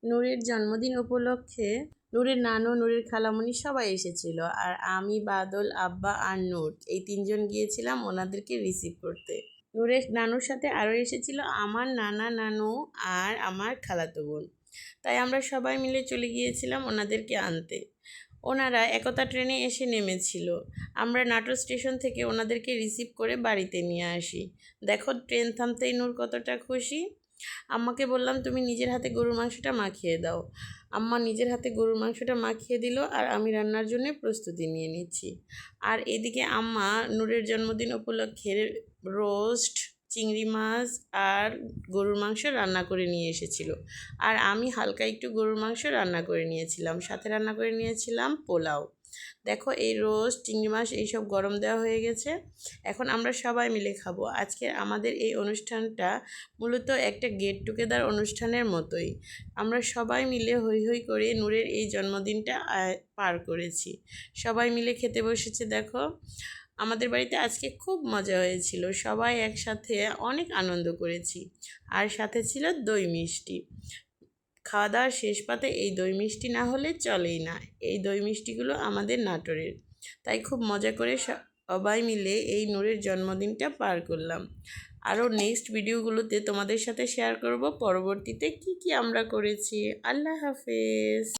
নূরের জন্মদিন উপলক্ষে নূরের নানু, নূরের খালামণি সবাই এসেছিল। আর আমি, বাদল, আব্বা আর নূর এই তিনজন গিয়েছিলাম ওনাদেরকে রিসিভ করতে। নূরের নানুর সাথে আরও এসেছিল আমার নানা, নানু আর আমার খালাতো বোন। তাই আমরা সবাই মিলে চলে গিয়েছিলাম ওনাদেরকে আনতে। ওনারা একতা ট্রেনে এসে নেমেছিল। আমরা নাটোর স্টেশন থেকে ওনাদেরকে রিসিভ করে বাড়িতে নিয়ে আসি। দেখো ট্রেন থামতেই নূর কতটা খুশি। আম্মাকে বললাম তুমি নিজের হাতে গরুর মাংসটা মাখিয়ে দাও। আম্মা নিজের হাতে গরুর মাংসটা মাখিয়ে দিল আর আমি রান্নার জন্য প্রস্তুতি নিয়ে নিচ্ছি। আর এদিকে আম্মা নূরের জন্মদিন উপলক্ষে রোস্ট, চিংড়ি মাছ আর গরুর মাংস রান্না করে নিয়ে এসেছিল। আর আমি হালকা একটু গরুর মাংস রান্না করে নিয়েছিলাম, সাথে রান্না করে নিয়েছিলাম পোলাও। দেখো এই রোস্ট, চিংড়ি মাছ এইসব গরম দেওয়া হয়ে গেছে। এখন আমরা সবাই মিলে খাবো। আজকে আমাদের এই অনুষ্ঠানটা মূলত একটা গেট টুগেদার অনুষ্ঠানের মতোই। আমরা সবাই মিলে হৈ হৈ করে নূরের এই জন্মদিনটা পার করেছি। সবাই মিলে খেতে বসেছে। দেখো আমাদের বাড়িতে আজকে খুব মজা হয়েছিল, সবাই একসাথে অনেক আনন্দ করেছি। আর সাথে ছিল দই মিষ্টি। খাওয়া দাওয়ার শেষ পাতে এই দই মিষ্টি না হলে চলেই না। এই দই মিষ্টিগুলো আমাদের নাটোরের। তাই খুব মজা করে সবাই মিলে এই নূরের জন্মদিনটা পার করলাম। আরও নেক্সট ভিডিওগুলোতে তোমাদের সাথে শেয়ার করব পরবর্তীতে কি কি আমরা করেছি। আল্লাহ হাফেজ।